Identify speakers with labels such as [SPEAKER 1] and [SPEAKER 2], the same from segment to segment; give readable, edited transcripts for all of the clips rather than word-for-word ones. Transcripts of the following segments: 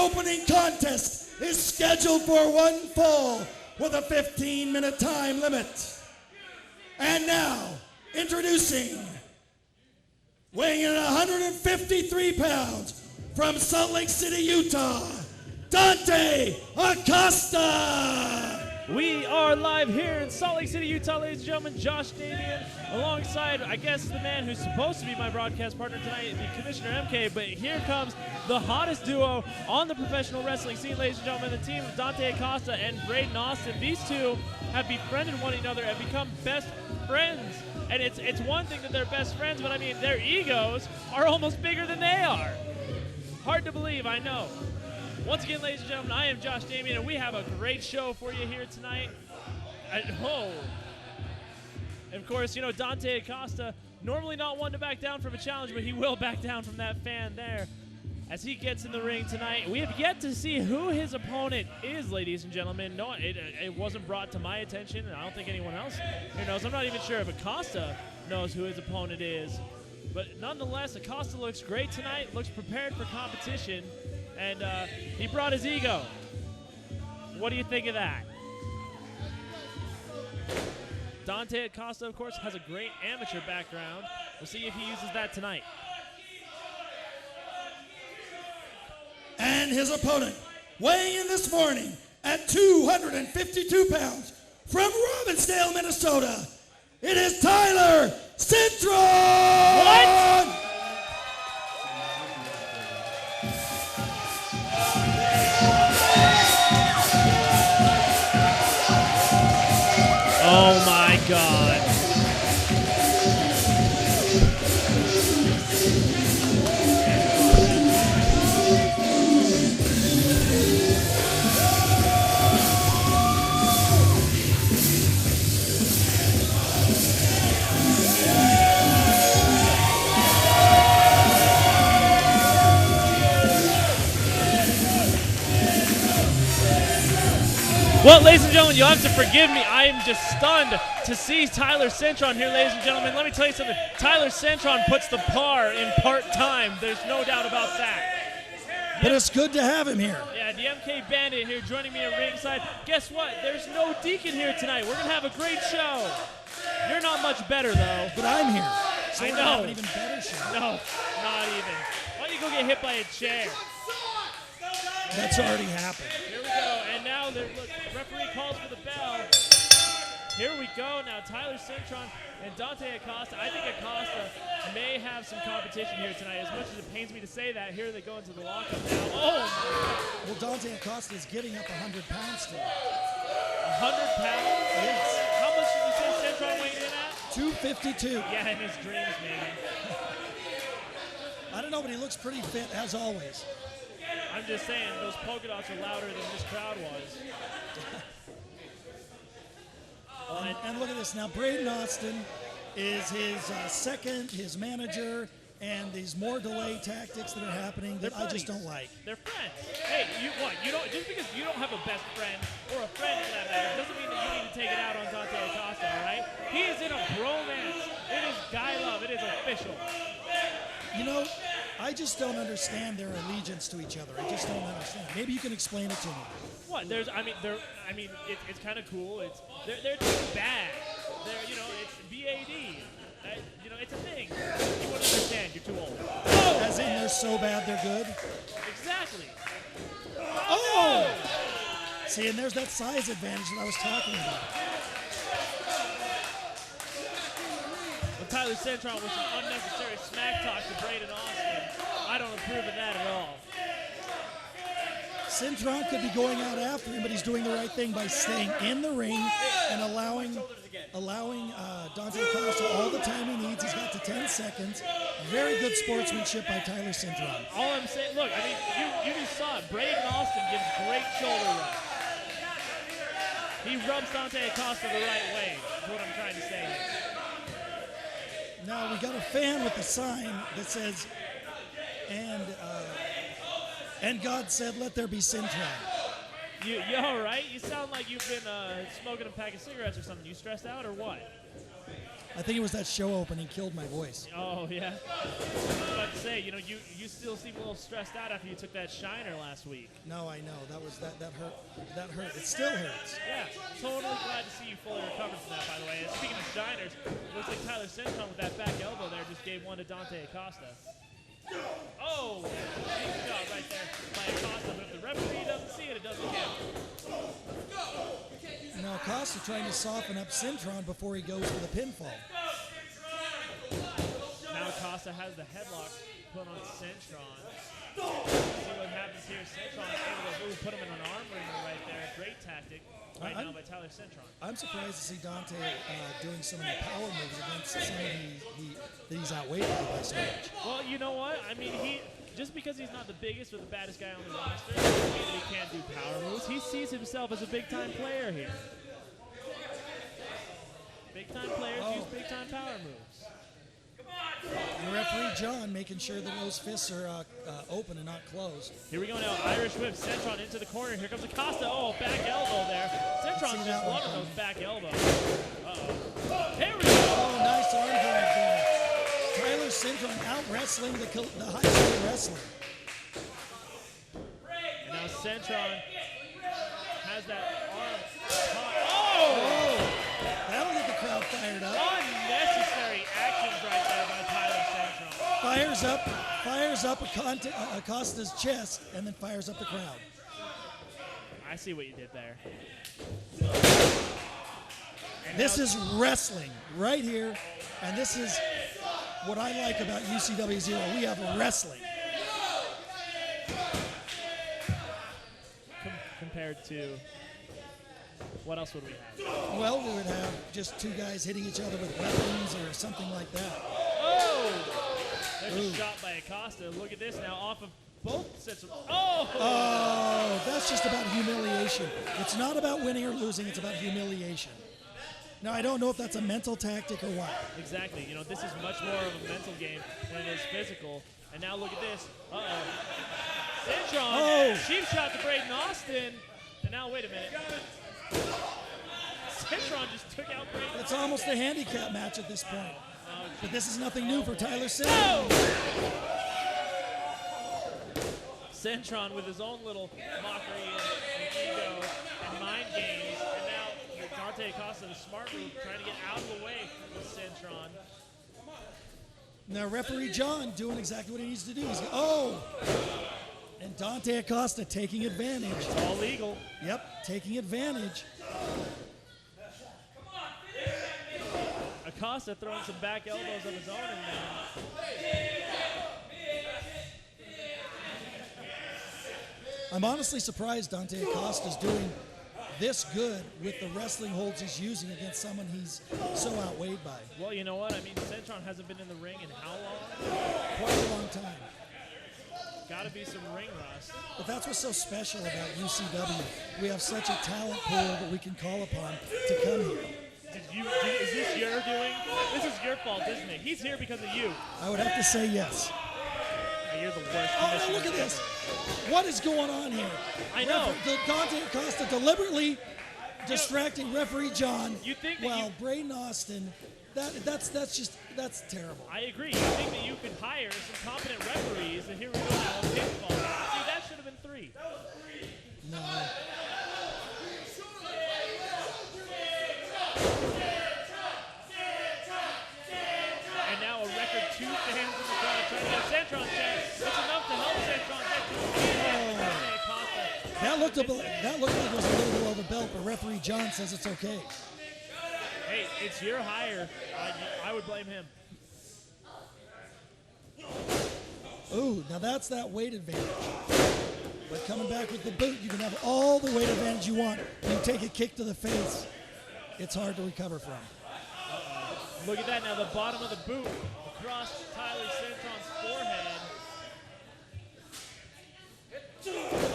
[SPEAKER 1] opening contest is scheduled for one fall with a 15-minute time limit. And now, introducing, weighing in at 153 pounds, from Salt Lake City, Utah, Dante Acosta!
[SPEAKER 2] We are live here in Salt Lake City, Utah, ladies and gentlemen. Josh Damian, alongside, I guess, the man who's supposed to be my broadcast partner tonight, the Commissioner MK. But here comes the hottest duo on the professional wrestling scene, ladies and gentlemen. The team of Dante Acosta and Braden Austin. These two have befriended one another and become best friends. And it's one thing that they're best friends, but I mean, their egos are almost bigger than they are. Hard to believe, I know. Once again, ladies and gentlemen, I am Josh Damian, and we have a great show for you here tonight. And of course, you know, Dante Acosta, normally not one to back down from a challenge, but he will back down from that fan there as he gets in the ring tonight. We have yet to see who his opponent is, ladies and gentlemen. No, it wasn't brought to my attention, and I don't think anyone else here knows. I'm not even sure if Acosta knows who his opponent is. But nonetheless, Acosta looks great tonight, looks prepared for competition. And he brought his ego. What do you think of that? Dante Acosta, of course, has a great amateur background. We'll see if he uses that tonight.
[SPEAKER 1] And his opponent, weighing in this morning at 252 pounds, from Robbinsdale, Minnesota, it is Tyler Cintron!
[SPEAKER 2] What? Oh my God. Well, ladies and gentlemen, you'll have to forgive me. I am just stunned to see Tyler Cintron here, ladies and gentlemen. Let me tell you something. Tyler Cintron puts the par in part-time. There's no doubt about that.
[SPEAKER 1] But it's good to have him here.
[SPEAKER 2] Yeah, the MK Bandit here joining me at ringside. Guess what? There's no Deacon here tonight. We're going to have a great show. You're not much better, though.
[SPEAKER 1] But I'm here. So
[SPEAKER 2] I
[SPEAKER 1] we're
[SPEAKER 2] know.
[SPEAKER 1] gonna have an even better show.
[SPEAKER 2] No, not even. Why don't you go get hit by a chair?
[SPEAKER 1] That's already happened.
[SPEAKER 2] Here we go, and now the referee calls for the bell. Here we go. Now Tyler Cintron and Dante Acosta. I think Acosta may have some competition here tonight. As much as it pains me to say that, here they go into the lockup now. Oh!
[SPEAKER 1] Well, Dante Acosta is getting up 100 pounds today.
[SPEAKER 2] 100 pounds?
[SPEAKER 1] Yes.
[SPEAKER 2] How much did you say Cintron weighed in at?
[SPEAKER 1] 252.
[SPEAKER 2] Yeah, in his dreams, maybe.
[SPEAKER 1] I don't know, but he looks pretty fit, as always.
[SPEAKER 2] I'm just saying, those polka dots are louder than this crowd was.
[SPEAKER 1] And look at this. Now, Braden Austin is his second, his manager, and these more delay tactics that are happening that I just don't like.
[SPEAKER 2] They're friends. Hey, you don't just because you don't have a best friend or a friend for that matter doesn't mean that you need to take it out on Dante Acosta, all right? He is in a bromance. It is guy love. It is official.
[SPEAKER 1] You know, I just don't understand their allegiance to each other. I just don't understand. Maybe you can explain it to me.
[SPEAKER 2] What? It's kind of cool. They're just bad. It's BAD. It's a thing. You wouldn't understand. You're too old.
[SPEAKER 1] Oh! As in they're so bad they're good?
[SPEAKER 2] Exactly.
[SPEAKER 1] Oh! See, and there's that size advantage that I was talking about.
[SPEAKER 2] When Tyler Cintron with some unnecessary smack talk to Braden Austin, I don't approve of that at all.
[SPEAKER 1] Cintron could be going out after him, but he's doing the right thing by staying in the ring and allowing Dante Acosta all the time he needs. He's got to 10 seconds. Very good sportsmanship by Tyler Cintron.
[SPEAKER 2] All I'm saying, look, you just saw it. Braden Austin gives great shoulder rubs. He rubs Dante Acosta the right way, is what I'm trying to say here.
[SPEAKER 1] Now we got a fan with a sign that says, and God said, let there be Cintron.
[SPEAKER 2] You all right? You sound like you've been smoking a pack of cigarettes or something. You stressed out or what?
[SPEAKER 1] I think it was that show opening killed my voice.
[SPEAKER 2] Oh, yeah. I was about to say, you still seem a little stressed out after you took that shiner last week.
[SPEAKER 1] No, I know. That hurt. That hurt. It still hurts.
[SPEAKER 2] Yeah, totally glad to see you fully recovered from that, by the way. And speaking of shiners, it looks like Tyler Cintron with that back elbow there just gave one to Dante Acosta. Oh, big shot right there by Acosta, but if the referee doesn't see it, it doesn't count.
[SPEAKER 1] Acosta trying to soften up Cintron before he goes for the pinfall.
[SPEAKER 2] Now Acosta has the headlock put on Cintron. See what happens here. Cintron able to put him in an arm wringer right there. Great tactic now by Tyler Cintron.
[SPEAKER 1] I'm surprised to see Dante doing so many power moves against somebody that he's outweighed by so much.
[SPEAKER 2] Well, you know what? I mean, just because he's not the biggest or the baddest guy on the roster doesn't mean that he can't do power moves. He sees himself as a big-time player here. Big-time players use big-time power moves.
[SPEAKER 1] And referee John making sure that those fists are open and not closed.
[SPEAKER 2] Here we go now. Irish whip. Cintron into the corner. Here comes Acosta. Oh, back elbow there. Cintron's just loving those back elbows. Uh-oh. Here we go.
[SPEAKER 1] Oh, nice arm drag there. Tyler Cintron out-wrestling the high school wrestler.
[SPEAKER 2] And now Cintron has that arm caught.
[SPEAKER 1] Oh! That'll get the crowd fired up.
[SPEAKER 2] Unnecessary actions right there by Tyler Cintron.
[SPEAKER 1] Fires up Acosta's chest and then fires up the crowd.
[SPEAKER 2] I see what you did there.
[SPEAKER 1] This is wrestling right here, and this is what I like about UCW Zero. We have wrestling.
[SPEAKER 2] Compared to, what else would we have?
[SPEAKER 1] Well, we would have just two guys hitting each other with weapons or something like that.
[SPEAKER 2] Oh! There's a shot by Acosta. Look at this now, off of both sets of. Oh!
[SPEAKER 1] Oh, that's just about humiliation. It's not about winning or losing, it's about humiliation. Now, I don't know if that's a mental tactic or what.
[SPEAKER 2] Exactly. This is much more of a mental game than it is physical. And now look at this. Uh-oh. Cintron, cheap shot to Braden Austin. And now, wait a minute. Cintron just took out Braden.
[SPEAKER 1] It's almost a handicap match at this point. But this is nothing new for Tyler Cintron.
[SPEAKER 2] Cintron with his own little mockery and ego and mind games. And now Dante Acosta, the smart move, trying to get out of the way with Cintron.
[SPEAKER 1] Now referee John doing exactly what he needs to do. And Dante Acosta taking advantage.
[SPEAKER 2] It's all legal.
[SPEAKER 1] Yep, taking advantage.
[SPEAKER 2] Acosta throwing some back elbows of his own in there.
[SPEAKER 1] I'm honestly surprised Dante Acosta's doing this good with the wrestling holds he's using against someone he's so outweighed by.
[SPEAKER 2] Well, you know what? I mean, Cintron hasn't been in the ring in how long?
[SPEAKER 1] Quite a long time.
[SPEAKER 2] Got to be some ring rust.
[SPEAKER 1] But that's what's so special about UCW. We have such a talent pool that we can call upon to come here.
[SPEAKER 2] Is this your doing? This is your fault, isn't it? He's here because of you.
[SPEAKER 1] I would have to say yes.
[SPEAKER 2] You're the worst.
[SPEAKER 1] Oh, look at this. What is going on here?
[SPEAKER 2] I know.
[SPEAKER 1] Dante Acosta deliberately distracting referee John.
[SPEAKER 2] You think that
[SPEAKER 1] Braden Austin, that's terrible.
[SPEAKER 2] I agree. You think that you could hire some competent referees, and here we go now, a pinfall. See, that should have been 3.
[SPEAKER 1] No.
[SPEAKER 2] And now a record 2 fans in the crowd trying to get Cintron chance. It's enough to help Cintron get to
[SPEAKER 1] That looked like it was a little below the belt, but referee John says it's okay.
[SPEAKER 2] Hey, it's your hire. I would blame him.
[SPEAKER 1] Ooh, now that's that weight advantage. But coming back with the boot, you can have all the weight advantage you want. You take a kick to the face, it's hard to recover from.
[SPEAKER 2] Look at that now, the bottom of the boot across Tyler Cintron's forehead.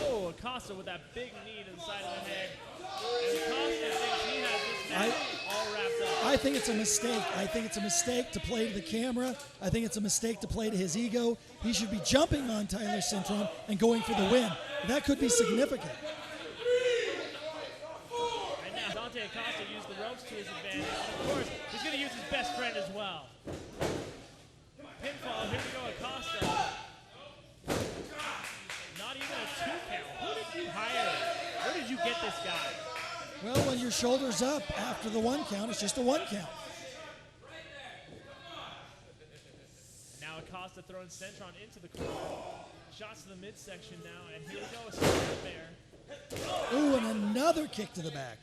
[SPEAKER 2] Oh, Acosta with that big knee to the side of the head. And Acosta thinks he has this match all wrapped up.
[SPEAKER 1] I think it's a mistake. I think it's a mistake to play to the camera. I think it's a mistake to play to his ego. He should be jumping on Tyler Cintron and going for the win. That could be significant.
[SPEAKER 2] And now Dante Acosta used the ropes to his advantage. And of course, he's going to use his best friend as well. Pinfall, here we go, Acosta. Not even a 2 count. Who did you hire? Where did you get this guy?
[SPEAKER 1] Well, when your shoulder's up after the 1 count, it's just a 1 count.
[SPEAKER 2] Now Acosta throwing Cintron into the corner. Shots to the midsection now, and here we go, a snap there.
[SPEAKER 1] Ooh, and another kick to the back.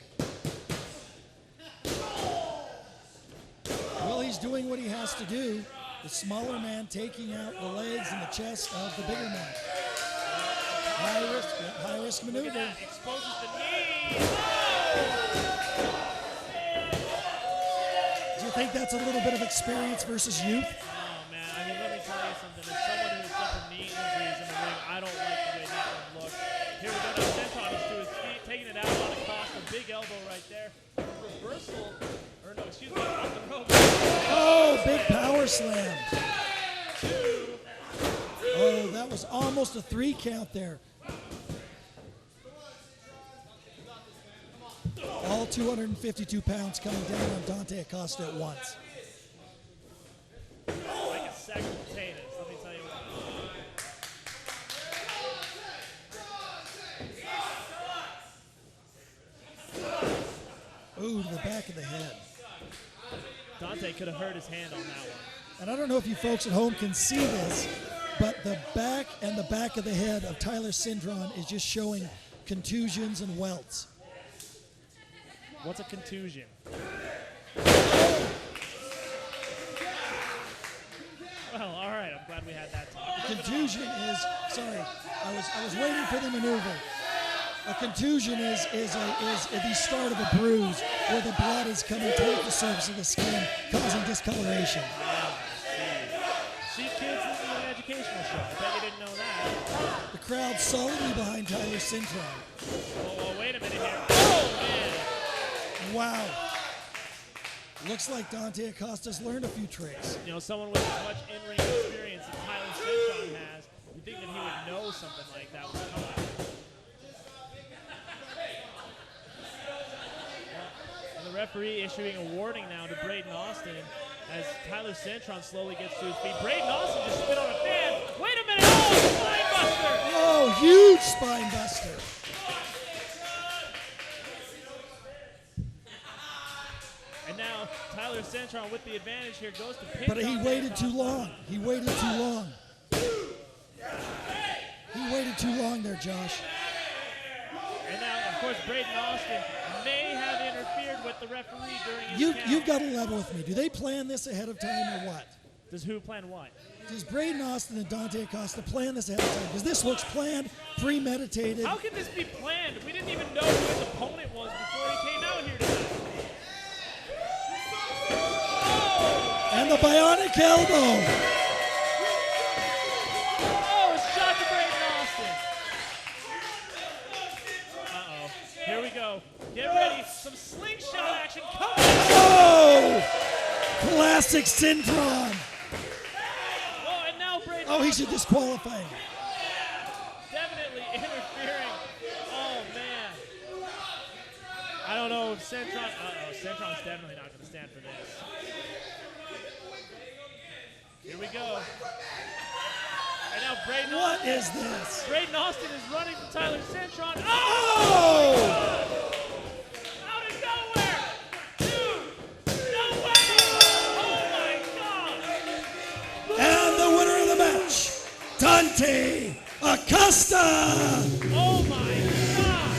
[SPEAKER 1] Well, he's doing what he has to do. The smaller man taking out the legs and the chest of the bigger man. High risk maneuver.
[SPEAKER 2] Look at that, exposes the knee.
[SPEAKER 1] Do you think that's a little bit of experience versus youth?
[SPEAKER 2] Oh, man, I mean, let me tell you something. As someone who has suffered knee injuries in the ring, I don't like the way that one looks. Here we go now, Cintron is to his feet, taking it out on Acosta. Big elbow right there. Reversal, or no, excuse me, off the rope.
[SPEAKER 1] Oh, big power slam. Oh, that was almost a 3 count there. All 252 pounds coming down on Dante Acosta at once.
[SPEAKER 2] Like a sack of potatoes, let me tell you what.
[SPEAKER 1] Ooh, to the back of the head.
[SPEAKER 2] Dante could have hurt his hand on that one.
[SPEAKER 1] And I don't know if you folks at home can see this, but the back and the back of the head of Tyler Cintron is just showing contusions and welts.
[SPEAKER 2] What's a contusion? Well, all right. I'm glad we had that talk.
[SPEAKER 1] Contusion is, sorry, I was waiting for the maneuver. A contusion is the start of a bruise where the blood is coming toward the surface of the skin, causing discoloration.
[SPEAKER 2] See, kids, this is an educational show. I bet you didn't know that.
[SPEAKER 1] The crowd solidly behind Tyler Cintron.
[SPEAKER 2] Oh, wait a minute here. Oh, man.
[SPEAKER 1] Wow. Looks like Dante Acosta's learned a few tricks.
[SPEAKER 2] You know, someone with as much in-ring experience as Tyler Cintron has, you'd think that he would know something like that was coming. And the referee issuing a warning now to Braden Austin as Tyler Cintron slowly gets to his feet. Braden Austin just spit on a fan. Wait a minute. Oh, spine buster.
[SPEAKER 1] Oh, huge spine buster.
[SPEAKER 2] And now Tyler Cintron with the advantage here goes to pin.
[SPEAKER 1] But he waited too long. He waited too long. He waited too long there, Josh.
[SPEAKER 2] And now, of course, Braden Austin may have interfered with the referee during his count.
[SPEAKER 1] You've got to level with me. Do they plan this ahead of time or what?
[SPEAKER 2] Does who plan what?
[SPEAKER 1] Does Braden Austin and Dante Acosta plan this ahead of time? Because this looks planned, premeditated.
[SPEAKER 2] How can this be planned? We didn't even know who his opponent was before he came out here tonight.
[SPEAKER 1] And the bionic elbow.
[SPEAKER 2] Oh, a shot to Braden Austin. Uh-oh. Here we go. Get ready. Some slingshot action coming.
[SPEAKER 1] Oh! Classic Cintron.
[SPEAKER 2] Oh, and now Braden
[SPEAKER 1] Oh, he
[SPEAKER 2] Austin
[SPEAKER 1] should disqualify him.
[SPEAKER 2] definitely interfering. Oh, man. I don't know if Cintron... Uh-oh. Cintron's definitely not going to stand for this. Here we go. And now Braden
[SPEAKER 1] What
[SPEAKER 2] Austin.
[SPEAKER 1] is this?
[SPEAKER 2] Braden Austin is running from Tyler Cintron.
[SPEAKER 1] Oh!
[SPEAKER 2] Out of nowhere! Dude! No way! Oh my God!
[SPEAKER 1] And the winner of the match, Dante Acosta.
[SPEAKER 2] Oh my God!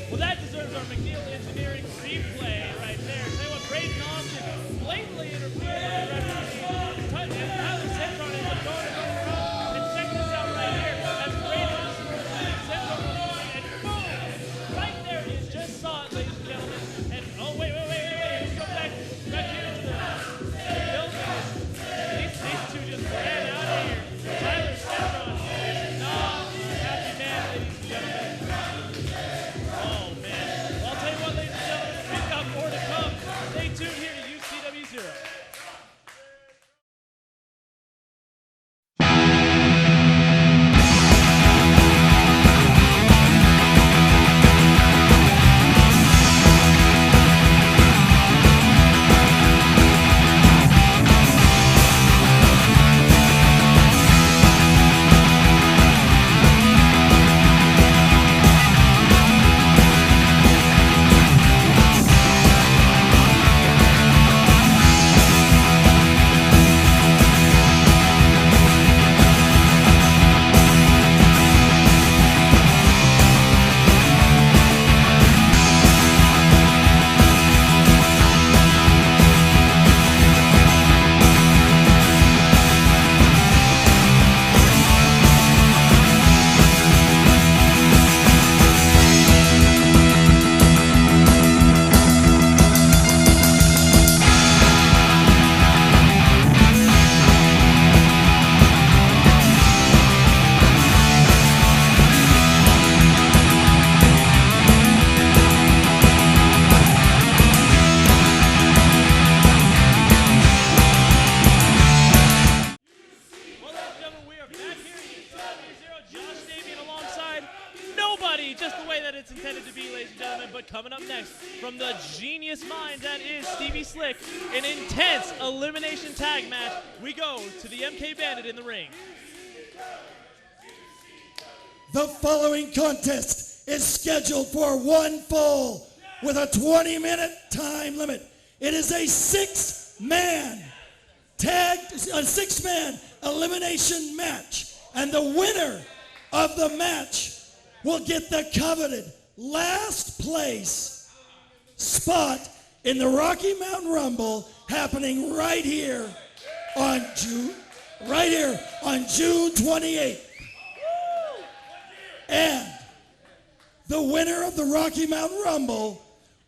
[SPEAKER 2] Well, that deserves our McNeil Engineering replay right there. Tell you what, Braden Austin blatantly interfered with the referee. And Tyler Cintron ends up going to the road. And check this out right here. As Braden Austin was Cintron was and boom! Right there, you just saw it, ladies and gentlemen. And oh, wait. Let's go back here to the building. These two just ran out of here. Tyler Cintron is not a happy man, ladies and gentlemen. Oh, man. Well, I'll tell you what, ladies and gentlemen, we've got more to come. Stay tuned here to Ucw Zero. next, from the genius mind that is Stevie Slick, an intense elimination tag match, we go to the MK Bandit in the ring.
[SPEAKER 1] The following contest is scheduled for one fall with a 20-minute time limit. It is a six-man elimination match, and the winner of the match will get the coveted last place spot in the Rocky Mountain Rumble happening right here on June 28th. And the winner of the Rocky Mountain Rumble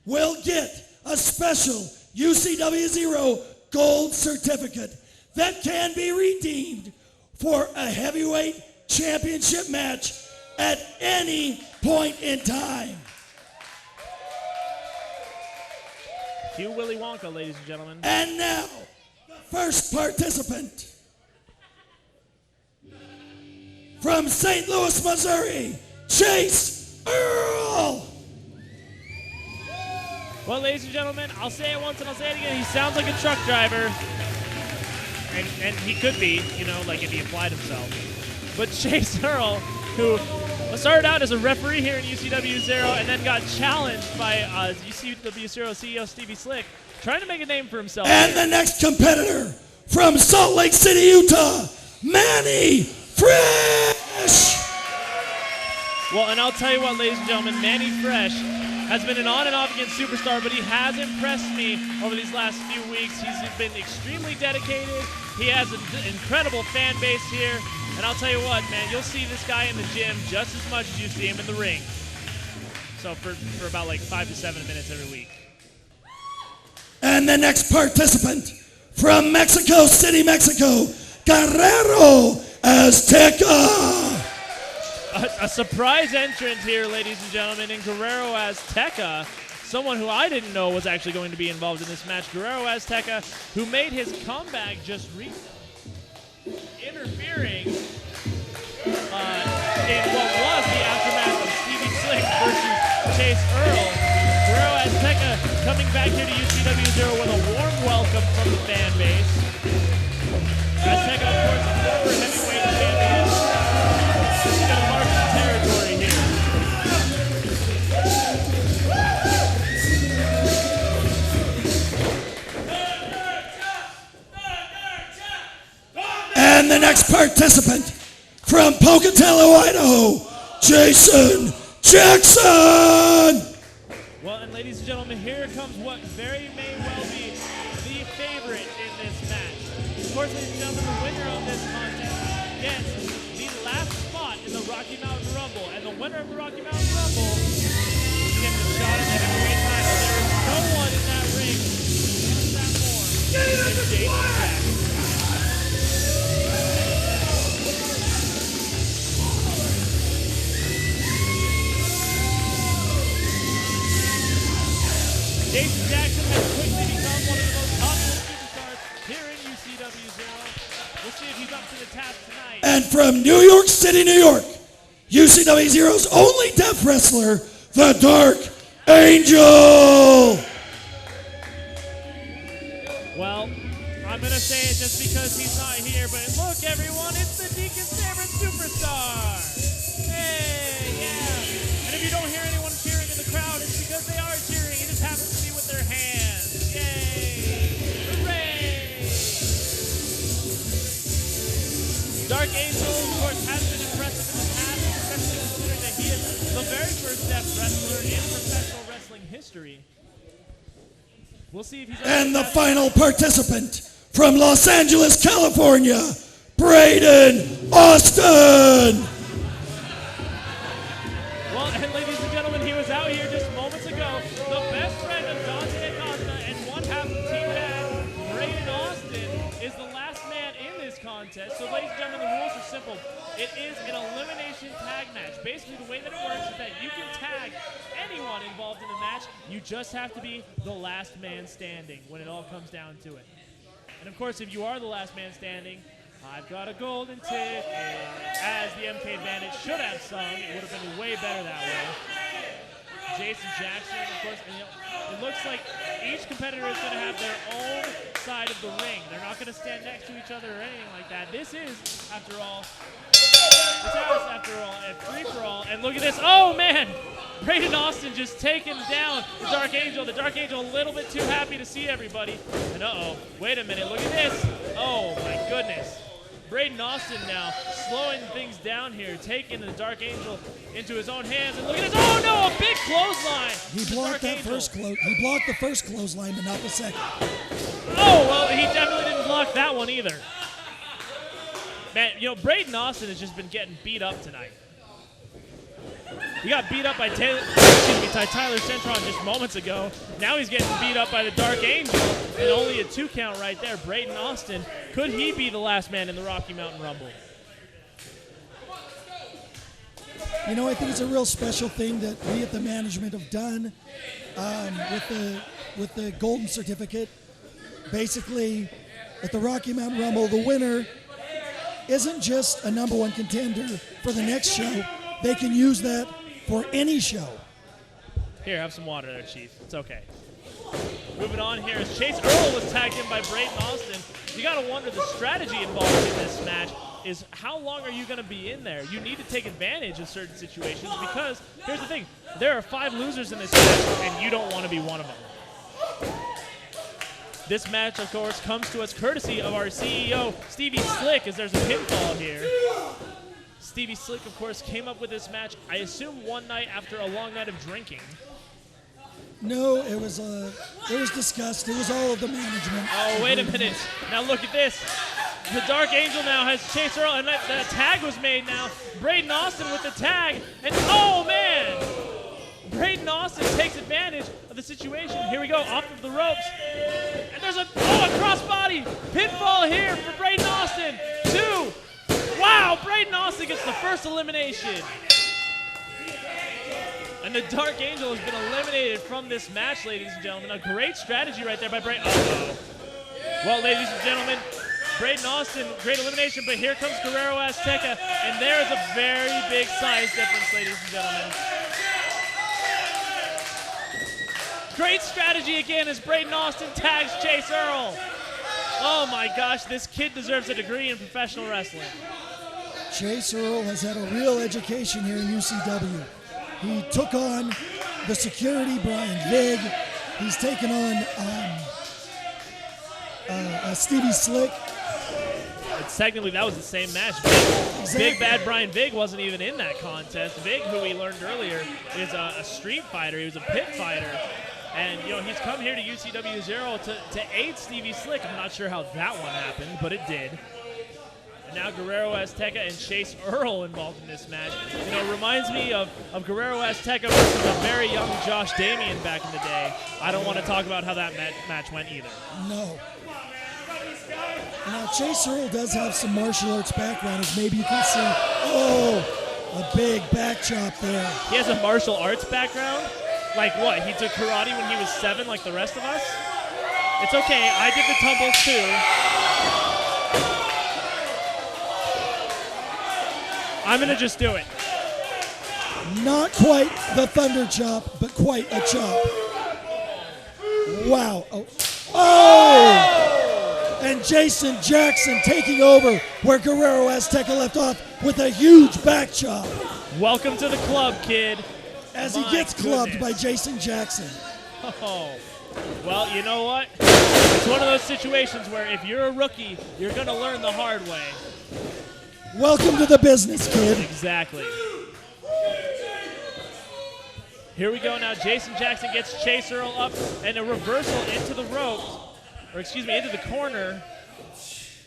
[SPEAKER 1] will get a special Ucw Zero gold certificate that can be redeemed for a heavyweight championship match at any point in time.
[SPEAKER 2] Cue Willy Wonka, ladies and gentlemen.
[SPEAKER 1] And now, the first participant from St. Louis, Missouri, Chase Earl.
[SPEAKER 2] Well, ladies and gentlemen, I'll say it once and I'll say it again. He sounds like a truck driver. And he could be, you know, like if he applied himself. But Chase Earl, who started out as a referee here in Ucw Zero and then got challenged by Ucw Zero CEO Stevie Slick, trying to make a name for himself.
[SPEAKER 1] And the next competitor from Salt Lake City, Utah, Manny Fresh.
[SPEAKER 2] Well, and I'll tell you what, ladies and gentlemen, Manny Fresh has been an on and off again superstar, but he has impressed me over these last few weeks. He's been extremely dedicated. He has an incredible fan base here. And I'll tell you what, man, you'll see this guy in the gym just as much as you see him in the ring. So for about like 5 to 7 minutes every week.
[SPEAKER 1] And the next participant from Mexico City, Mexico, Guerrero Azteca.
[SPEAKER 2] A surprise entrance here, ladies and gentlemen, in Guerrero Azteca. Someone who I didn't know was actually going to be involved in this match. Guerrero Azteca, who made his comeback just recently, interfering in what was the aftermath of Stevie Slick versus Chase Earl. Guerrero Azteca coming back here to Ucw Zero with a warm welcome from the fan base. Azteca, of course, a former heavyweight champion. He's going to mark some territory here.
[SPEAKER 1] And the next participant from Pocatello, Idaho, Jason Jackson.
[SPEAKER 2] Well, and ladies and gentlemen, here comes what very may well be the favorite in this match. Of course, ladies and gentlemen, the winner of this contest gets the last spot in the Rocky Mountain Rumble. And the winner of the Rocky Mountain Rumble gets a shot at the heavyweight title. There is no one in that ring who uses that form than Jason Jackson. Jason Jackson has quickly become one of the most popular superstars here in Ucw Zero. We'll see if he's up to the task tonight.
[SPEAKER 1] And from New York City, New York, Ucw Zero's only deaf wrestler, the Dark Angel.
[SPEAKER 2] Well, I'm going to say it just because he's not here, but look, everyone, it's the Deacon's favorite superstar. Hey, yeah. And if you don't hear anyone cheering in the crowd, it's because they are cheering. It just happens to be with their hands. Yay! Hooray! Dark Angel, of course, has been impressive in the past, especially considering that he is the very first deaf wrestler in professional wrestling history. We'll see if he's...
[SPEAKER 1] And the final participant from Los Angeles, California, Braden Austin.
[SPEAKER 2] Well, and ladies and gentlemen, he was out here just moments ago. The best friend of Dante Acosta and one half of Team Bad, Braden Austin, is the last man in this contest. So, ladies and gentlemen, the rules are simple. It is an elimination tag match. Basically, the way that it works is that you can tag anyone involved in the match. You just have to be the last man standing when it all comes down to it. And, of course, if you are the last man standing, I've got a golden ticket, as the MK Bandit should have sung. It would have been way better that way. Jason Jackson, of course. And, it looks like each competitor is going to have their own side of the ring. They're not going to stand next to each other or anything like that. This is, after all, a free-for-all. And look at this. Oh, man. Braden Austin just taking down the Dark Angel. The Dark Angel a little bit too happy to see everybody. And wait a minute. Look at this. Oh, my goodness. Braden Austin now slowing things down here, taking the Dark Angel into his own hands. And look at this. Oh, no, a big clothesline.
[SPEAKER 1] He blocked He blocked the first clothesline, but not the second.
[SPEAKER 2] Oh, well, he definitely didn't block that one either. Man, Braden Austin has just been getting beat up tonight. He got beat up by Tyler Cintron just moments ago. Now he's getting beat up by the Dark Angel, and only a 2 count right there. Braden Austin, could he be the last man in the Rocky Mountain Rumble?
[SPEAKER 1] I think it's a real special thing that we at the management have done with the Golden Certificate. Basically, at the Rocky Mountain Rumble, the winner isn't just a #1 contender for the next show. They can use that for any show.
[SPEAKER 2] Here, have some water there, Chief. It's okay. Moving on here as Chase Earl was tagged in by Braden Austin. You got to wonder the strategy involved in this match is how long are you going to be in there? You need to take advantage of certain situations because here's the thing. There are 5 losers in this match, and you don't want to be one of them. This match, of course, comes to us courtesy of our CEO, Stevie Slick, as there's a pinfall here. Stevie Slick, of course, came up with this match, I assume, one night after a long night of drinking.
[SPEAKER 1] No, it was discussed. It was all of the management.
[SPEAKER 2] Oh, wait a minute. Now look at this. The Dark Angel now has Chase Earl, and that tag was made now. Braden Austin with the tag, and oh, man! Braden Austin takes advantage of the situation. Here we go, off of the ropes. And there's a crossbody. Pinfall here for Braden Austin. 2. Wow, Braden Austin gets the first elimination. And the Dark Angel has been eliminated from this match, ladies and gentlemen. A great strategy right there by Braden. Well, ladies and gentlemen, Braden Austin, great elimination, but here comes Guerrero Azteca, and there is a very big size difference, ladies and gentlemen. Great strategy again as Braden Austin tags Chase Earl. Oh my gosh, this kid deserves a degree in professional wrestling.
[SPEAKER 1] Chase Earl has had a real education here in UCW. He took on the security, Brian Vig. He's taken on Stevie Slick.
[SPEAKER 2] Technically, that was the same match.
[SPEAKER 1] Exactly.
[SPEAKER 2] Big Bad Brian Vig wasn't even in that contest. Vig, who we learned earlier, is a street fighter. He was a pit fighter. And, he's come here to Ucw Zero to aid Stevie Slick. I'm not sure how that one happened, but it did. And now Guerrero Azteca and Chase Earl involved in this match. Reminds me of Guerrero Azteca versus a very young Josh Damien back in the day. I don't want to talk about how that match went either.
[SPEAKER 1] No. Now, Chase Earl does have some martial arts background, as maybe you can see. Oh, a big back chop there.
[SPEAKER 2] He has a martial arts background? Like what? He took karate when he was 7 like the rest of us? It's okay. I did the tumbles too. I'm going to just do it.
[SPEAKER 1] Not quite the thunder chop, but quite a chop. Wow. Oh! And Jason Jackson taking over where Guerrero Azteca left off with a huge back chop.
[SPEAKER 2] Welcome to the club, kid.
[SPEAKER 1] As he gets clubbed by Jason Jackson.
[SPEAKER 2] Oh, well, you know what? It's one of those situations where if you're a rookie, you're going to learn the hard way.
[SPEAKER 1] Welcome to the business, kid.
[SPEAKER 2] Exactly. Here we go now. Jason Jackson gets Chase Earl up and a reversal into the ropes. Or excuse me, into the corner.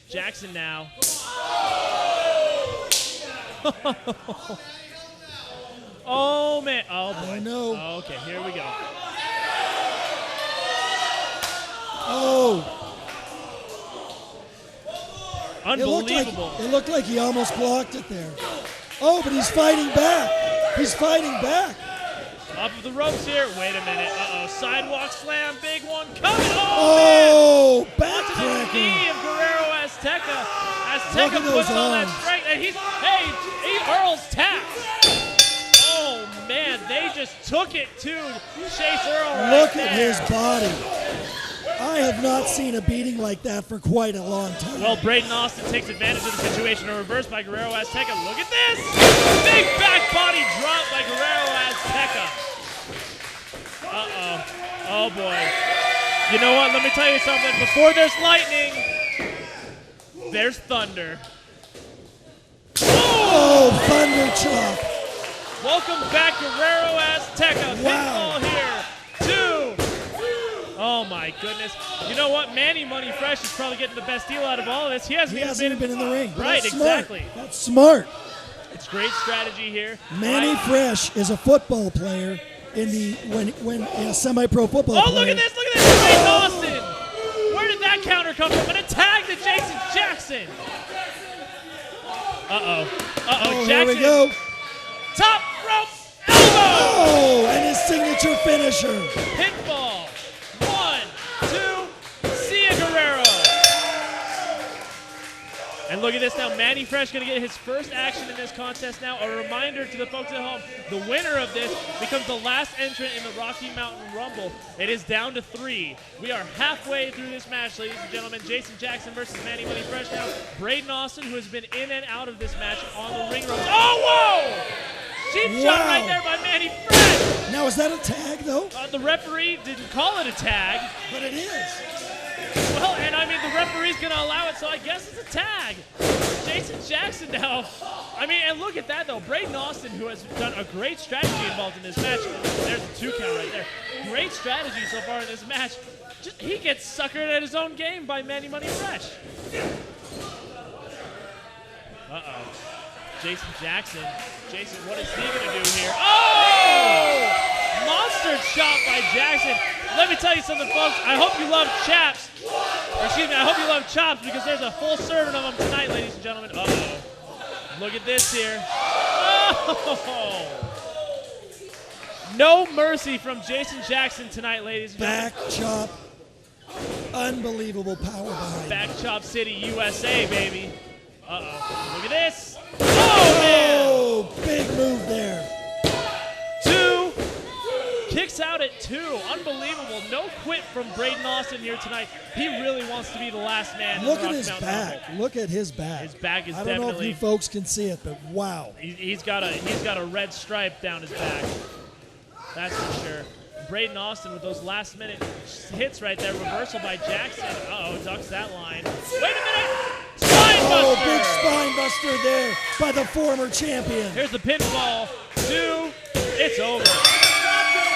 [SPEAKER 2] Jackson now. Oh, man. Oh, boy.
[SPEAKER 1] I know.
[SPEAKER 2] Okay, here we go.
[SPEAKER 1] Oh.
[SPEAKER 2] Unbelievable.
[SPEAKER 1] It looked like he almost blocked it there. Oh, but he's fighting back. He's fighting back.
[SPEAKER 2] Off of the ropes here. Wait a minute. Uh-oh. Sidewalk slam. Big one coming.
[SPEAKER 1] Oh,
[SPEAKER 2] man. Onto the knee of Guerrero Azteca. Azteca puts on that strength. And Earl's tapped. Oh, man. They just took it to Chase Earl.
[SPEAKER 1] Look at his body. I have not seen a beating like that for quite a long time.
[SPEAKER 2] Well, Braden Austin takes advantage of the situation. A reverse by Guerrero Azteca. Look at this! Big back body drop by Guerrero Azteca. Uh-oh. Oh, boy. You know what? Let me tell you something. Before there's lightning, there's thunder.
[SPEAKER 1] Oh, thunder chop.
[SPEAKER 2] Welcome back, Guerrero Azteca.
[SPEAKER 1] Wow.
[SPEAKER 2] Pinfall here. 2. Oh, my goodness. You know what? Manny Money Fresh is probably getting the best deal out of all of this. He hasn't
[SPEAKER 1] even been in the ring.
[SPEAKER 2] Right,
[SPEAKER 1] That's
[SPEAKER 2] exactly.
[SPEAKER 1] Smart. That's smart.
[SPEAKER 2] It's great strategy here.
[SPEAKER 1] Manny Fresh is a football player in the when in a semi-pro football player.
[SPEAKER 2] Look at this! Look at this! Braden Austin! Where did that counter come from? And a tag to Jason Jackson. Uh-oh.
[SPEAKER 1] Oh,
[SPEAKER 2] Jackson.
[SPEAKER 1] here we go.
[SPEAKER 2] Top rope elbow!
[SPEAKER 1] Oh, and his signature finisher.
[SPEAKER 2] Pinfall. 1, 2, see ya, Guerrero. And look at this now. Manny Fresh going to get his first action in this contest now. A reminder to the folks at home, the winner of this becomes the last entrant in the Rocky Mountain Rumble. It is down to 3. We are halfway through this match, ladies and gentlemen. Jason Jackson versus Manny Money Fresh now. Braden Austin, who has been in and out of this match on the ring ropes. Oh, whoa! Cheap shot right there by Manny Fresh.
[SPEAKER 1] Now, is that a tag, though?
[SPEAKER 2] The referee didn't call it a tag.
[SPEAKER 1] But it is.
[SPEAKER 2] Well, and I mean, the referee's going to allow it, so I guess it's a tag. Jason Jackson now. I mean, and look at that, though. Braden Austin, who has done a great strategy involved in this match. There's a 2 count right there. Great strategy so far in this match. He gets suckered at his own game by Manny Money Fresh. Uh-oh. Jason Jackson. Jason, what is he going to do here? Oh! Monster shot by Jackson. Let me tell you something, folks. I hope you love chaps. Or excuse me, I hope you love chops because there's a full serving of them tonight, ladies and gentlemen. Uh-oh. Look at this here. Oh! No mercy from Jason Jackson tonight, ladies and gentlemen.
[SPEAKER 1] Back chop. Unbelievable power behind.
[SPEAKER 2] Back chop city, USA, baby. Uh-oh. Look at this. Oh, man.
[SPEAKER 1] Oh, big move there.
[SPEAKER 2] 2. Kicks out at 2. Unbelievable. No quit from Braden Austin here tonight. He really wants to be the last man.
[SPEAKER 1] Look at his back. Look at his back.
[SPEAKER 2] His back is
[SPEAKER 1] I don't know if you folks can see it, but wow.
[SPEAKER 2] He's got a red stripe down his back. That's for sure. Braden Austin with those last minute hits right there. Reversal by Jackson. Uh-oh, ducks that line. Wait a minute.
[SPEAKER 1] Oh, big spine buster there by the former champion.
[SPEAKER 2] Here's the pinfall. 2. It's over.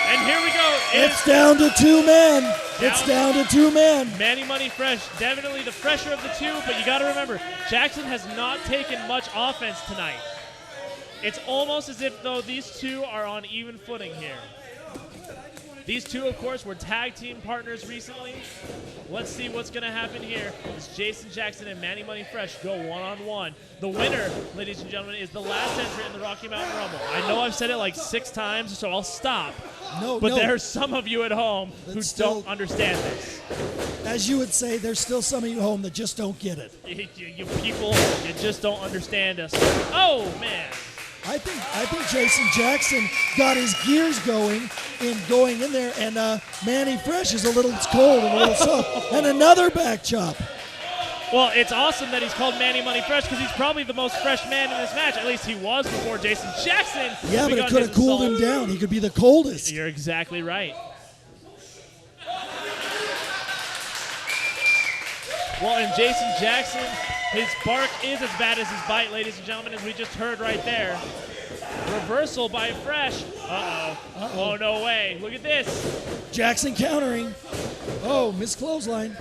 [SPEAKER 2] And here we go.
[SPEAKER 1] It's down to 2 men. It's down to 2 men.
[SPEAKER 2] Manny Money Fresh, definitely the fresher of the 2, but you got to remember, Jackson has not taken much offense tonight. It's almost as if, though, these 2 are on even footing here. These 2, of course, were tag team partners recently. Let's see what's going to happen here as Jason Jackson and Manny Money Fresh go one-on-one. The winner, ladies and gentlemen, is the last entrant in the Rocky Mountain Rumble. I know I've said it like 6 times, so I'll stop. But there are some of you at home who don't understand this.
[SPEAKER 1] As you would say, there's still some of you at home that just don't get it.
[SPEAKER 2] You people, you just don't understand us. Oh, man.
[SPEAKER 1] I think Jason Jackson got his gears going in there, and Manny Fresh is a little cold and a little soft. And another back chop.
[SPEAKER 2] Well, it's awesome that he's called Manny Money Fresh because he's probably the most fresh man in this match. At least he was before Jason Jackson.
[SPEAKER 1] Yeah, but it could have cooled him down. He could be the coldest.
[SPEAKER 2] You're exactly right. Well, and Jason Jackson, his bark is as bad as his bite, ladies and gentlemen, as we just heard right there. Reversal by Fresh. Uh-oh. Oh, no way. Look at this.
[SPEAKER 1] Jackson countering. Oh, missed clothesline.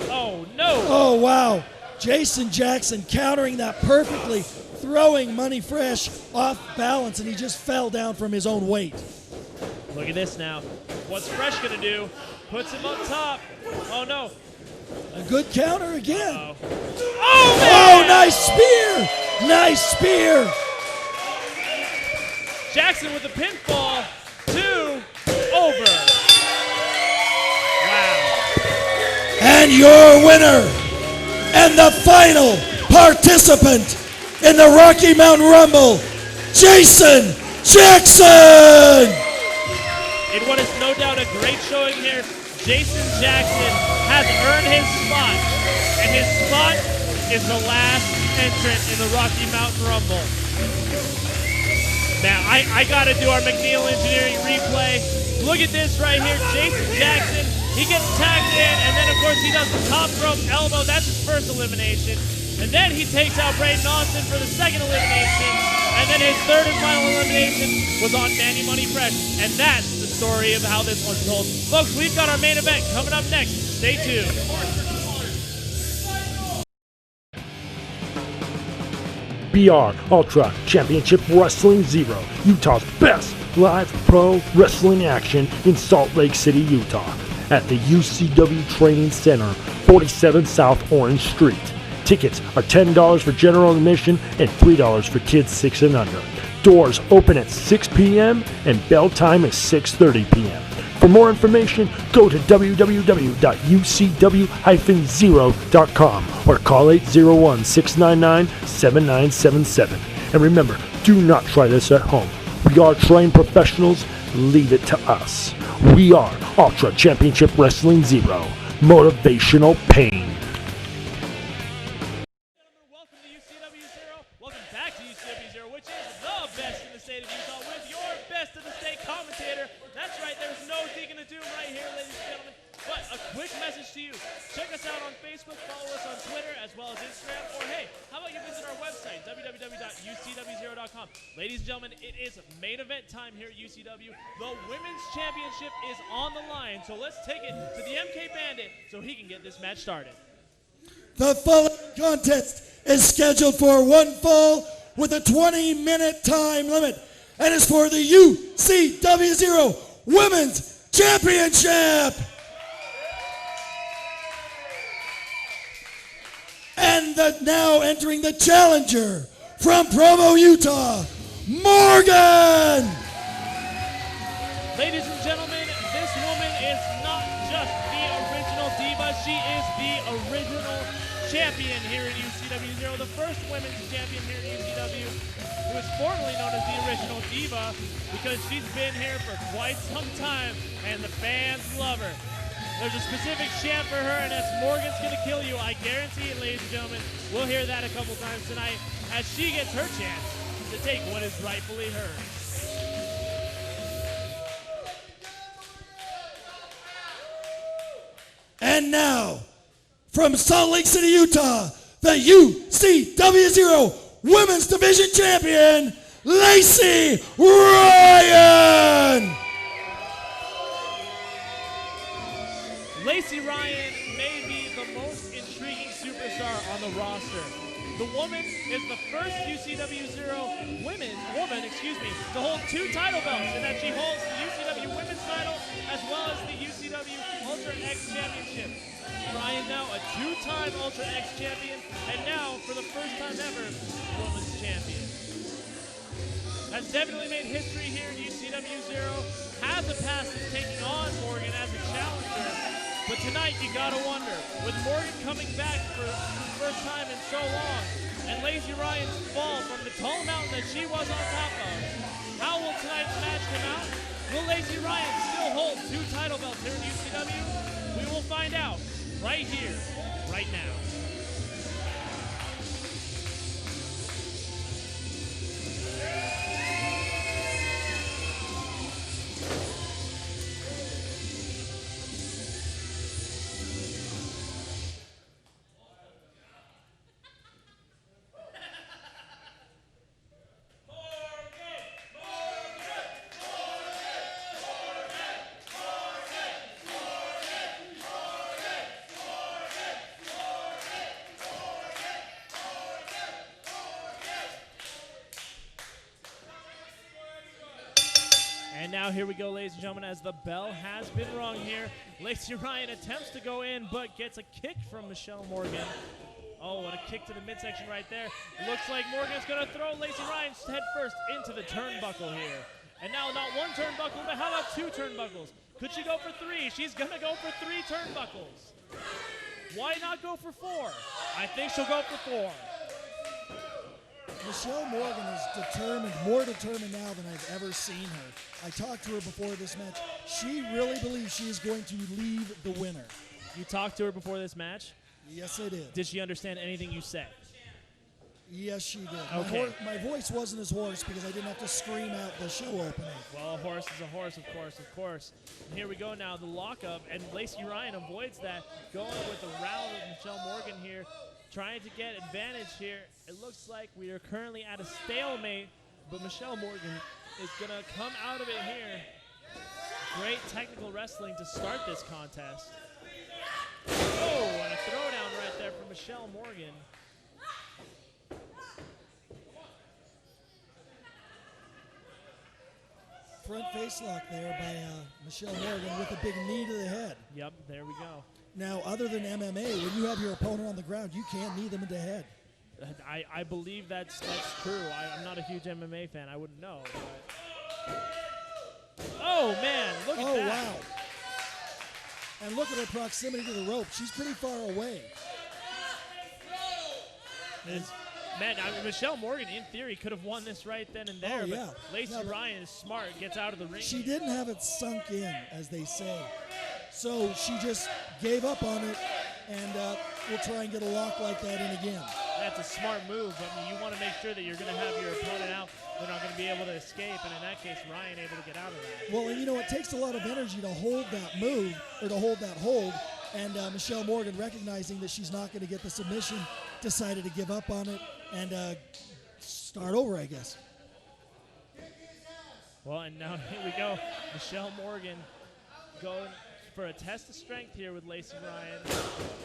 [SPEAKER 2] Oh, no.
[SPEAKER 1] Oh, wow. Jason Jackson countering that perfectly, throwing Money Fresh off balance, and he just fell down from his own weight.
[SPEAKER 2] Look at this now. What's Fresh going to do? Puts him up top. Oh, no.
[SPEAKER 1] A good counter again.
[SPEAKER 2] Uh-oh. Oh, man!
[SPEAKER 1] Oh, nice spear! Nice spear!
[SPEAKER 2] Jackson with the pinfall. 2. Over. Wow.
[SPEAKER 1] And your winner, and the final participant in the Rocky Mountain Rumble, Jason Jackson!
[SPEAKER 2] in what is no doubt a great showing here, Jason Jackson has earned his spot, and his spot is the last entrant in the Rocky Mountain Rumble. Now, I gotta do our McNeil Engineering replay. Look at this right here, Jason Jackson. He gets tagged in, and then of course he does the top rope elbow. That's his first elimination. And then he takes out Braden Austin for the second elimination. And then his third and final elimination was on Manny Money Fresh. And that's the story of how this one's told. Folks, we've got our main event coming up next. Stay tuned.
[SPEAKER 3] BR Ultra Championship Wrestling Zero, Utah's best live pro wrestling action in Salt Lake City, Utah, at the UCW Training Center, 47 South Orange Street. Tickets are $10 for general admission and $3 for kids 6 and under. Doors open at 6 p.m. and bell time is 6:30 p.m. For more information, go to www.ucw-zero.com or call 801-699-7977. And remember, do not try this at home. We are trained professionals. Leave it to us. We are Ultra Championship Wrestling Zero. Motivational pain.
[SPEAKER 2] Welcome to Ucw Zero. Welcome back to Ucw Zero, which is the best in the state of Utah with your best of the state commentator. That's right, there's no digging a doom right here, ladies and gentlemen. But a quick message to you. Check us out on Facebook, follow us on Twitter, as well as Instagram. Or hey, how about you visit our website, www.ucw0.com. Ladies and gentlemen, it is main event time here at UCW. The Women's Championship is on the line, so let's take it to the MK Bandit so he can get this match started.
[SPEAKER 1] The following contest is scheduled for one fall with a 20-minute time limit and is for the UCW Zero Women's Championship. And now entering the challenger from Provo, Utah, Morgan.
[SPEAKER 2] Ladies and gentlemen, this woman is not just the original diva, she is the original champion here at UCW Zero, the first women's champion here at UCW, who is formerly known as the original diva because she's been here for quite some time and the fans love her. There's a specific chant for her, and it's Morgan's Gonna Kill You. I guarantee it, ladies and gentlemen. We'll hear that a couple times tonight as she gets her chance to take what is rightfully hers.
[SPEAKER 1] And now, from Salt Lake City, Utah, the UCW Zero Women's Division Champion, Lacey Ryan.
[SPEAKER 2] Lacey Ryan may be the most intriguing superstar on the roster. The woman is the first UCW Zero woman, to hold 2 title belts, and that she holds the UCW Women's title as well as the UCW Ultra X Championship. Ryan now a 2-time Ultra X champion, and now, for the first time ever, Women's champion. Has definitely made history here in UCW Zero, has a past of taking on Morgan as a challenger. But tonight, you gotta wonder, with Morgan coming back for the first time in so long, and Lacey Ryan's fall from the tall mountain that she was on top of, how will tonight's match come out? Will Lacey Ryan still hold 2 title belts here in UCW? We will find out right here, right now. And now here we go, ladies and gentlemen, as the bell has been rung here. Lacey Ryan attempts to go in, but gets a kick from Michelle Morgan. Oh, and a kick to the midsection right there. Looks like Morgan's going to throw Lacey Ryan's head first into the turnbuckle here. And now not 1 turnbuckle, but how about 2 turnbuckles? Could she go for 3? She's going to go for 3 turnbuckles. Why not go for 4? I think she'll go for 4.
[SPEAKER 1] Michelle Morgan is determined, more determined now than I've ever seen her. I talked to her before this match. She really believes she is going to leave the winner.
[SPEAKER 2] You talked to her before this match?
[SPEAKER 1] Yes, I did.
[SPEAKER 2] Did she understand anything you said?
[SPEAKER 1] Yes, she did.
[SPEAKER 2] Okay.
[SPEAKER 1] My voice wasn't as hoarse because I didn't have to scream out the show opening.
[SPEAKER 2] Well, a horse is a horse, of course. And here we go now, the lockup, and Lacey Ryan avoids that, going with the round of Michelle Morgan here, trying to get advantage here. It looks like we are currently at a stalemate, but Michelle Morgan is going to come out of it here. Great technical wrestling to start this contest. Oh, and a throwdown right there for Michelle Morgan.
[SPEAKER 1] Front face lock there by Michelle Morgan with a big knee to the head.
[SPEAKER 2] Yep, there we go.
[SPEAKER 1] Now, other than MMA, when you have your opponent on the ground, you can't knee them in the head.
[SPEAKER 2] I believe that's true. I'm not a huge MMA fan. I wouldn't know. But. Oh, man, look at that.
[SPEAKER 1] Oh, wow. And look at her proximity to the rope. She's pretty far away.
[SPEAKER 2] Man, Michelle Morgan, in theory, could have won this right then and there.
[SPEAKER 1] Oh, yeah.
[SPEAKER 2] But Lacey Ryan is smart, gets out of the ring.
[SPEAKER 1] She didn't have it sunk in, as they say. So she just gave up on it, and we'll try and get a lock like that in again.
[SPEAKER 2] That's a smart move. I mean, you want to make sure that you're going to have your opponent out. They're not going to be able to escape, and in that case, Ryan able to get out of that.
[SPEAKER 1] Well, and it takes a lot of energy to hold that move, or to hold that hold, and Michelle Morgan, recognizing that she's not going to get the submission, decided to give up on it and start over, I guess.
[SPEAKER 2] Well, and now here we go. Michelle Morgan going for a test of strength here with Lacey Ryan.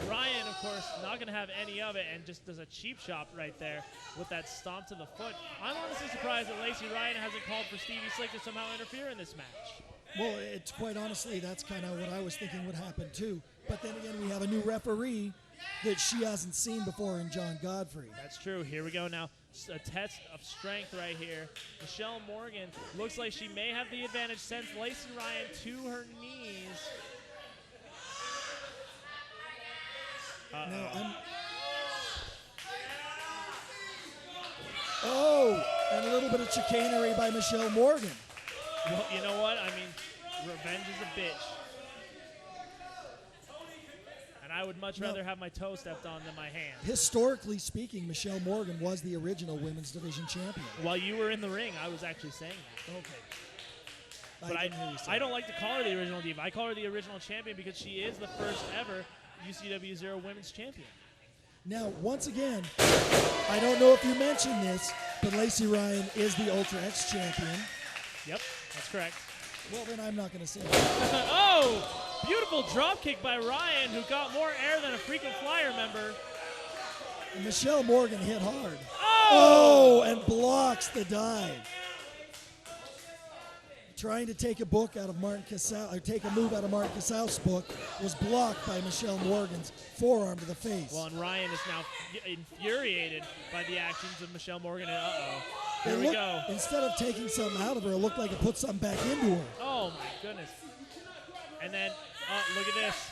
[SPEAKER 2] Ryan, of course, not going to have any of it and just does a cheap shot right there with that stomp to the foot. I'm honestly surprised that Lacey Ryan hasn't called for Stevie Slick to somehow interfere in this match.
[SPEAKER 1] Well, it's quite honestly, that's kind of what I was thinking would happen too. But then again, we have a new referee that she hasn't seen before in John Godfrey.
[SPEAKER 2] That's true. Here we go now. A test of strength right here. Michelle Morgan looks like she may have the advantage, sends Lacey Ryan to her knees.
[SPEAKER 1] And a little bit of chicanery by Michelle Morgan.
[SPEAKER 2] Well, you know what? I mean, revenge is a bitch. And I would much rather have my toe stepped on than my hand.
[SPEAKER 1] Historically speaking, Michelle Morgan was the original women's division champion.
[SPEAKER 2] While you were in the ring, I was actually saying that.
[SPEAKER 1] Okay.
[SPEAKER 2] But I don't like to call her the original diva. I call her the original champion because she is the first ever Ucw Zero women's champion.
[SPEAKER 1] Now, once again, I don't know if you mentioned this, but Lacey Ryan is the Ultra X champion.
[SPEAKER 2] Yep, that's correct.
[SPEAKER 1] Well, then I'm not going to say that.
[SPEAKER 2] Oh, beautiful drop kick by Ryan, who got more air than a frequent flyer member.
[SPEAKER 1] And Michelle Morgan hit hard.
[SPEAKER 2] Oh!
[SPEAKER 1] And blocks the dive. Trying to take a book out of Martin Casal, or take a move out of Martin Casal's book, was blocked by Michelle Morgan's forearm to the face.
[SPEAKER 2] Well, and Ryan is now infuriated by the actions of Michelle Morgan. And here we go.
[SPEAKER 1] Instead of taking something out of her, it looked like it put something back into her.
[SPEAKER 2] Oh my goodness! And then, look at this.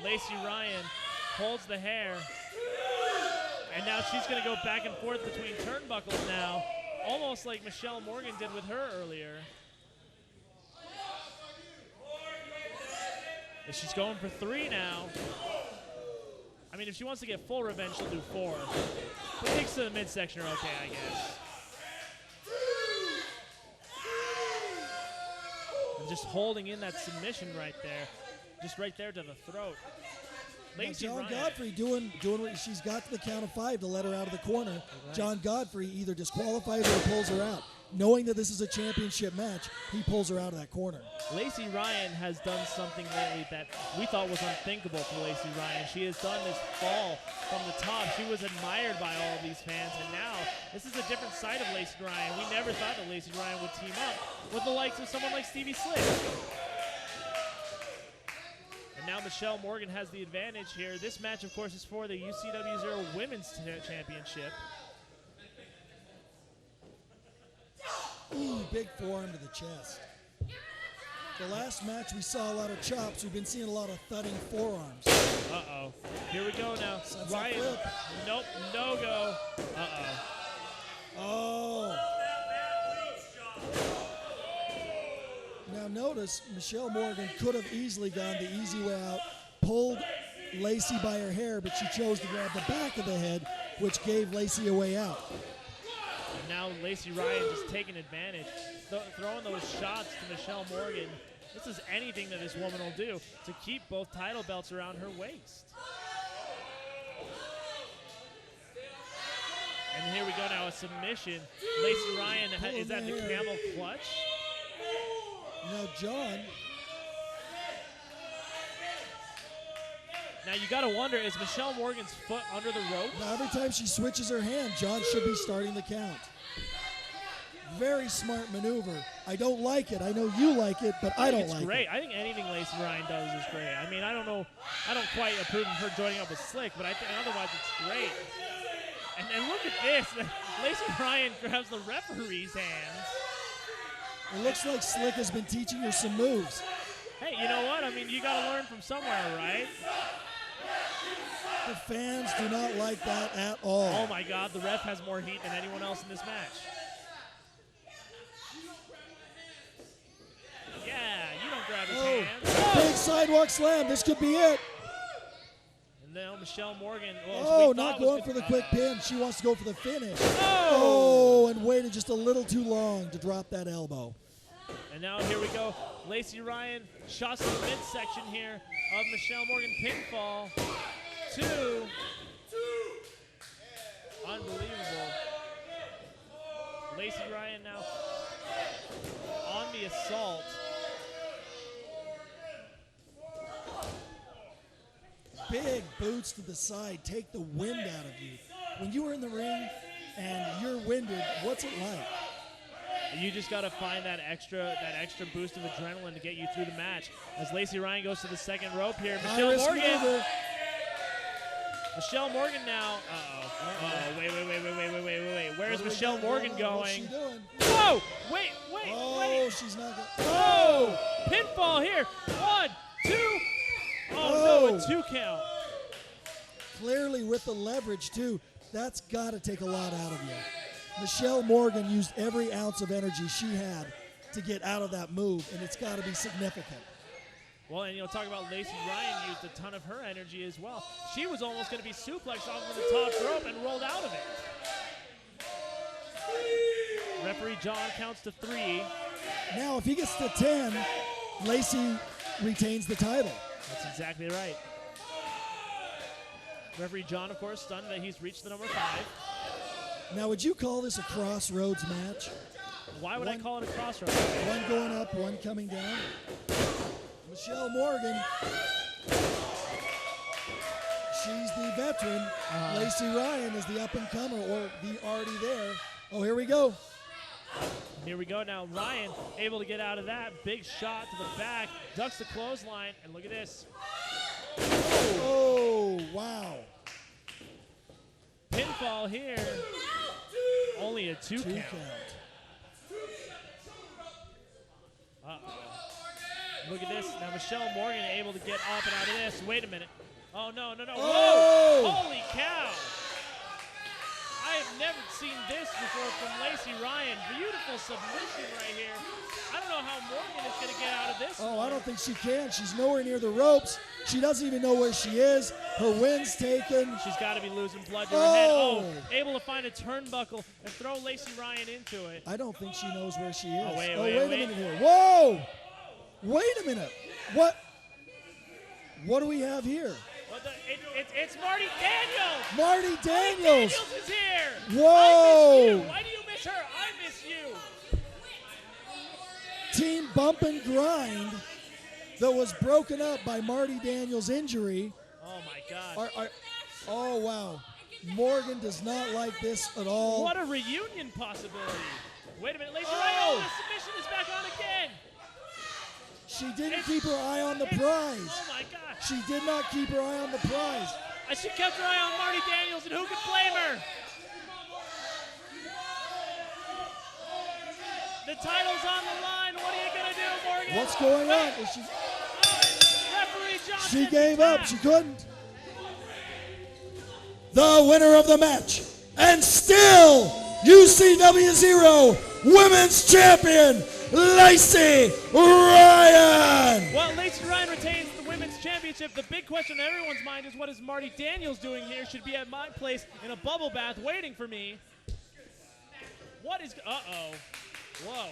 [SPEAKER 2] Lacey Ryan holds the hair, and now she's going to go back and forth between turnbuckles now. Almost like Michelle Morgan did with her earlier. And she's going for 3 now. I mean, if she wants to get full revenge, she'll do 4. But kicks to the midsection are okay, I guess. And just holding in that submission right there. Just right there to the throat.
[SPEAKER 1] John Godfrey doing what she's got to the count of 5 to let her out of the corner. Right. John Godfrey either disqualifies her or pulls her out. Knowing that this is a championship match, he pulls her out of that corner.
[SPEAKER 2] Lacey Ryan has done something lately that we thought was unthinkable for Lacey Ryan. She has done this fall from the top. She was admired by all of these fans, and now this is a different side of Lacey Ryan. We never thought that Lacey Ryan would team up with the likes of someone like Stevie Slick. Now Michelle Morgan has the advantage here. This match, of course, is for the UCW Zero Women's Championship.
[SPEAKER 1] Ooh, big forearm to the chest. The last match we saw a lot of chops. We've been seeing a lot of thudding forearms.
[SPEAKER 2] Uh-oh. Here we go now.
[SPEAKER 1] Sunset
[SPEAKER 2] Ryan.
[SPEAKER 1] flip.
[SPEAKER 2] Nope. No go. Uh-oh.
[SPEAKER 1] Oh. Now notice Michelle Morgan could have easily gone the easy way out, pulled Lacey by her hair, but she chose to grab the back of the head, which gave Lacey a way out.
[SPEAKER 2] Now Lacey Ryan just taking advantage, throwing those shots to Michelle Morgan. This is anything that this woman will do to keep both title belts around her waist. And here we go now, a submission. Lacey Ryan, is that the camel clutch?
[SPEAKER 1] Now John.
[SPEAKER 2] Now you gotta wonder, is Michelle Morgan's foot under the rope?
[SPEAKER 1] Now every time she switches her hand, John should be starting the count. Very smart maneuver. I don't like it. I know you like it, but I don't like it.
[SPEAKER 2] It's great. I think anything Lacey Ryan does is great. I mean, I don't know. I don't quite approve of her joining up with Slick, but I think otherwise it's great. And look at this. Lacey Ryan grabs the referee's hands.
[SPEAKER 1] It looks like Slick has been teaching her some moves.
[SPEAKER 2] Hey, you know what? I mean, you got to learn from somewhere, right?
[SPEAKER 1] The fans do not like that at all.
[SPEAKER 2] Oh, my God. The ref has more heat than anyone else in this match. Yeah, you don't grab his hands.
[SPEAKER 1] Big sidewalk slam. This could be it.
[SPEAKER 2] And now Michelle Morgan.
[SPEAKER 1] Not going for the quick pin. She wants to go for the finish.
[SPEAKER 2] Oh,
[SPEAKER 1] and waited just a little too long to drop that elbow.
[SPEAKER 2] And now here we go. Lacey Ryan shots to the midsection here of Michelle Morgan pinfall. 2. Unbelievable. Lacey Ryan now on the assault.
[SPEAKER 1] Big boots to the side. Take the wind out of you. When you are in the ring and you're winded, what's it like?
[SPEAKER 2] You just got to find that extra boost of adrenaline to get you through the match. As Lacey Ryan goes to the second rope here. Michelle Morgan.
[SPEAKER 1] Maneuver.
[SPEAKER 2] Michelle Morgan now. Uh-oh. Wait. Where's Michelle Morgan going?
[SPEAKER 1] What's she doing?
[SPEAKER 2] Whoa! Wait.
[SPEAKER 1] She's not going.
[SPEAKER 2] Oh! Pinfall here. 1, 2. Oh, no, a 2 count.
[SPEAKER 1] Clearly with the leverage, too. That's got to take a lot out of you. Michelle Morgan used every ounce of energy she had to get out of that move, and it's got to be significant.
[SPEAKER 2] Well, and talk about Lacey Ryan used a ton of her energy as well. She was almost going to be suplexed off of the top rope and rolled out of it. Referee John counts to 3.
[SPEAKER 1] Now, if he gets to 10, Lacey retains the title.
[SPEAKER 2] That's exactly right. Referee John, of course, stunned that he's reached the number 5.
[SPEAKER 1] Now, would you call this a crossroads match?
[SPEAKER 2] Why would I call it a crossroads?
[SPEAKER 1] One going up, one coming down. Michelle Morgan, she's the veteran. Lacey Ryan is the up-and-comer, or the already there. Oh, here we go.
[SPEAKER 2] Here we go now. Ryan able to get out of that. Big shot to the back. Ducks the clothesline. And look at this.
[SPEAKER 1] Oh, wow.
[SPEAKER 2] Pinfall here. Only a 2 count. Uh-oh. Look at this. Now Michelle Morgan able to get up and out of this. Wait a minute. Oh, no.
[SPEAKER 1] Oh!
[SPEAKER 2] Whoa! Holy cow. I have never seen this before from Lacey Ryan. Beautiful submission right here. I don't know how Morgan is going to get out of this one.
[SPEAKER 1] I don't think she can. She's nowhere near the ropes. She doesn't even know where she is. Her wind's taken.
[SPEAKER 2] She's got to be losing blood to her head. Oh, able to find a turnbuckle and throw Lacey Ryan into it.
[SPEAKER 1] I don't think she knows where she is.
[SPEAKER 2] Wait
[SPEAKER 1] a minute here. Whoa! Wait a minute. What do we have here?
[SPEAKER 2] It's Marty Daniels.
[SPEAKER 1] Marty Daniels.
[SPEAKER 2] Daniels is here.
[SPEAKER 1] Whoa.
[SPEAKER 2] I miss you. Why do you miss her? I miss you.
[SPEAKER 1] Team bump and grind that was broken up by Marty Daniels' injury.
[SPEAKER 2] Oh, my God.
[SPEAKER 1] Oh, wow. Morgan does not like this at all.
[SPEAKER 2] What a reunion possibility. Wait a minute. Lacey Ryan, the submission is back on again.
[SPEAKER 1] She didn't keep her eye on the prize.
[SPEAKER 2] Oh, my gosh.
[SPEAKER 1] She did not keep her eye on the prize.
[SPEAKER 2] She kept her eye on Marty Daniels, and who could blame her? The title's on the line. What are you going to do, Morgan?
[SPEAKER 1] What's going on? Is she?
[SPEAKER 2] Referee Johnson.
[SPEAKER 1] She gave up. She couldn't. The winner of the match, and still UCW Zero Women's Champion, Lacey Ryan.
[SPEAKER 2] Well, Lacey Ryan retains the Women's Championship. The big question on everyone's mind is, what is Marty Daniels doing here? Should be at my place in a bubble bath waiting for me. What is... Uh-oh. Whoa.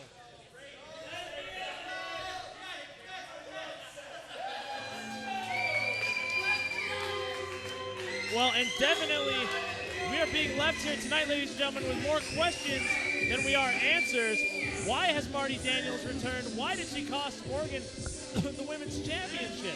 [SPEAKER 2] Well, and definitely, we are being left here tonight, ladies and gentlemen, with more questions than we are answers. Why has Marty Daniels returned? Why did she cost Oregon the Women's Championship?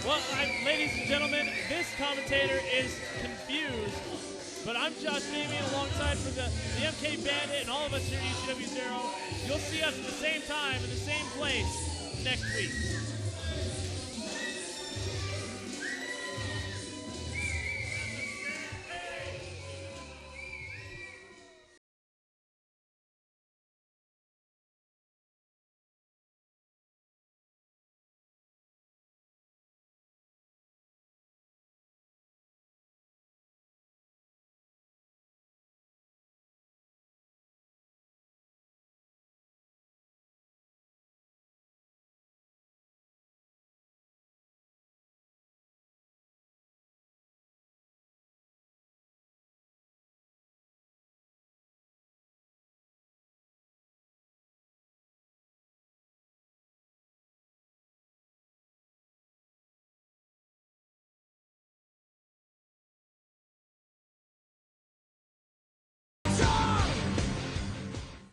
[SPEAKER 2] Well, ladies and gentlemen, this commentator is confused. But I'm Josh Damian alongside for the MK Bandit and all of us here at Ucw Zero. You'll see us at the same time in the same place next week.